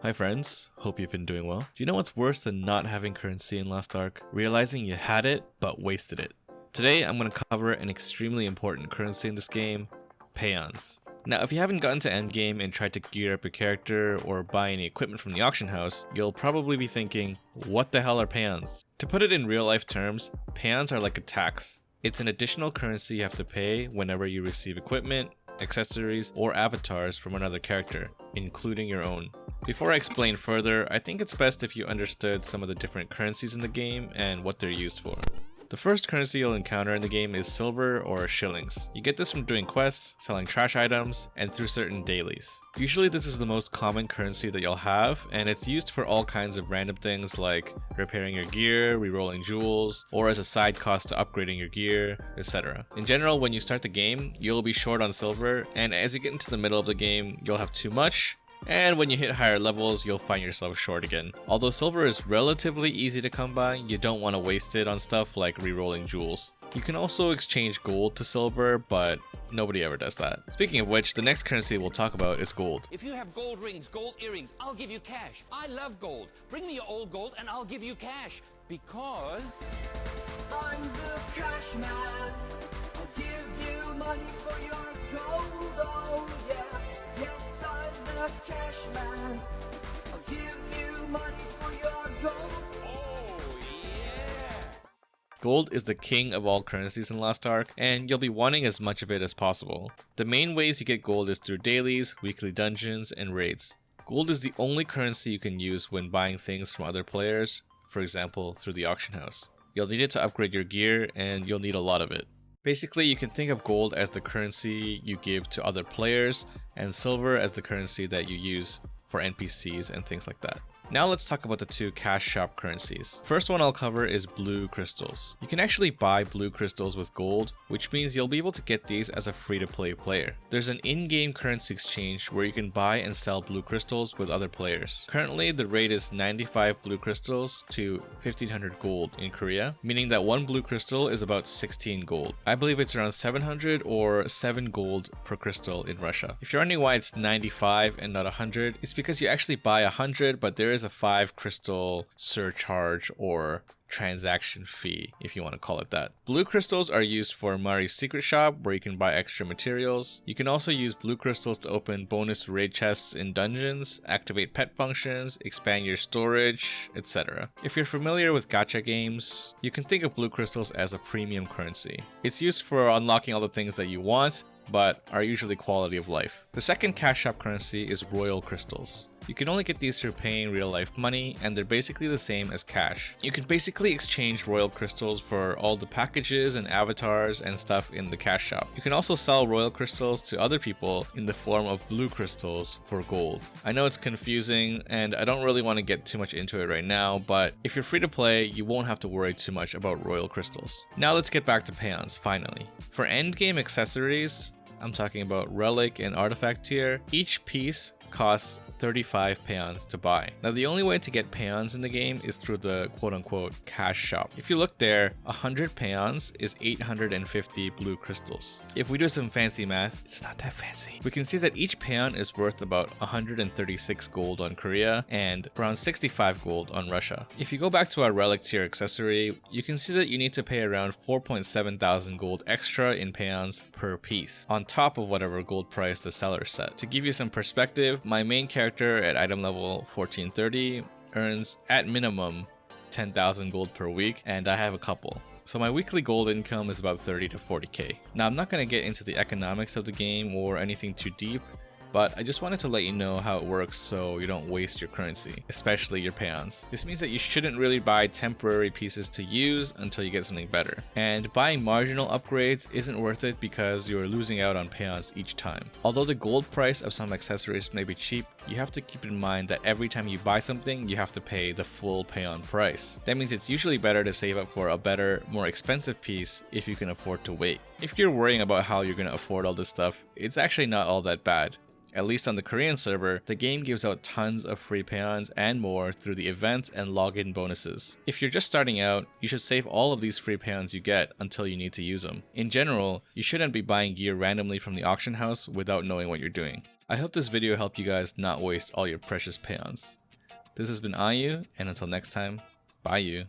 Hi friends, hope you've been doing well. Do you know what's worse than not having currency in Lost Ark? Realizing you had it, but wasted it. Today I'm going to cover an extremely important currency in this game, Peons. Now if you haven't gotten to endgame and tried to gear up your character or buy any equipment from the auction house, you'll probably be thinking, what the hell are Peons? To put it in real life terms, Peons are like a tax. It's an additional currency you have to pay whenever you receive equipment, accessories, or avatars from another character, including your own. Before I explain further, I think it's best if you understood some of the different currencies in the game and what they're used for. The first currency you'll encounter in the game is silver or shillings. You get this from doing quests, selling trash items, and through certain dailies. Usually this is the most common currency that you'll have, and it's used for all kinds of random things like repairing your gear, rerolling jewels, or as a side cost to upgrading your gear, etc. In general, when you start the game, you'll be short on silver, and as you get into the middle of the game, you'll have too much, and when you hit higher levels, you'll find yourself short again. Although silver is relatively easy to come by, you don't want to waste it on stuff like rerolling jewels. You can also exchange gold to silver, but nobody ever does that. Speaking of which, the next currency we'll talk about is gold. If you have gold rings, gold earrings, I'll give you cash. I love gold. Bring me your old gold and I'll give you cash. Because I'm the cash man. I'll give you money for your gold, oh yeah. Yes, I'm the cash man. I'll give you money for your gold. oh yeah. Gold is the king of all currencies in Lost Ark, and you'll be wanting as much of it as possible. The main ways you get gold is through dailies, weekly dungeons, and raids. Gold is the only currency you can use when buying things from other players, for example, through the auction house. You'll need it to upgrade your gear, and you'll need a lot of it. Basically, you can think of gold as the currency you give to other players, and silver as the currency that you use for NPCs and things like that. Now let's talk about the two cash shop currencies. First one I'll cover is blue crystals. You can actually buy blue crystals with gold, which means you'll be able to get these as a free-to-play player. There's an in-game currency exchange where you can buy and sell blue crystals with other players. Currently, the rate is 95 blue crystals to 1500 gold in Korea, meaning that one blue crystal is about 16 gold. I believe it's around 700 or 7 gold per crystal in Russia. If you're wondering why it's 95 and not 100, it's because you actually buy 100, but there is a 5 crystal surcharge or transaction fee, if you want to call it that. Blue crystals are used for Mari's secret shop, where you can buy extra materials. You can also use blue crystals to open bonus raid chests in dungeons, activate pet functions, expand your storage, etc. If you're familiar with gacha games, you can think of blue crystals as a premium currency. It's used for unlocking all the things that you want, but are usually quality of life. The second cash shop currency is royal crystals. You can only get these through paying real life money, and they're basically the same as cash. You can basically exchange royal crystals for all the packages and avatars and stuff in the cash shop. You can also sell royal crystals to other people in the form of blue crystals for gold. I know it's confusing and I don't really want to get too much into it right now, but if you're free to play, you won't have to worry too much about royal crystals. Now let's get back to Peons, finally. For endgame accessories, I'm talking about relic and artifact tier, each piece costs 35 peons to buy. Now the only way to get peons in the game is through the quote-unquote cash shop. If you look there, 100 peons is 850 blue crystals. If we do some fancy math, it's not that fancy, we can see that each peon is worth about 136 gold on Korea and around 65 gold on Russia. If you go back to our relic tier accessory, you can see that you need to pay around 4.7 thousand gold extra in peons per piece, on top of whatever gold price the seller set. To give you some perspective, my main character at item level 1430 earns at minimum 10,000 gold per week, and I have a couple. So my weekly gold income is about 30 to 40k. Now I'm not going to get into the economics of the game or anything too deep, but I just wanted to let you know how it works so you don't waste your currency, especially your peons. This means that you shouldn't really buy temporary pieces to use until you get something better. And buying marginal upgrades isn't worth it because you're losing out on peons each time. Although the gold price of some accessories may be cheap, you have to keep in mind that every time you buy something, you have to pay the full peon price. That means it's usually better to save up for a better, more expensive piece if you can afford to wait. If you're worrying about how you're going to afford all this stuff, it's actually not all that bad. At least on the Korean server, the game gives out tons of free peons and more through the events and login bonuses. If you're just starting out, you should save all of these free peons you get until you need to use them. In general, you shouldn't be buying gear randomly from the auction house without knowing what you're doing. I hope this video helped you guys not waste all your precious peons. This has been Ayu, and until next time, bye you.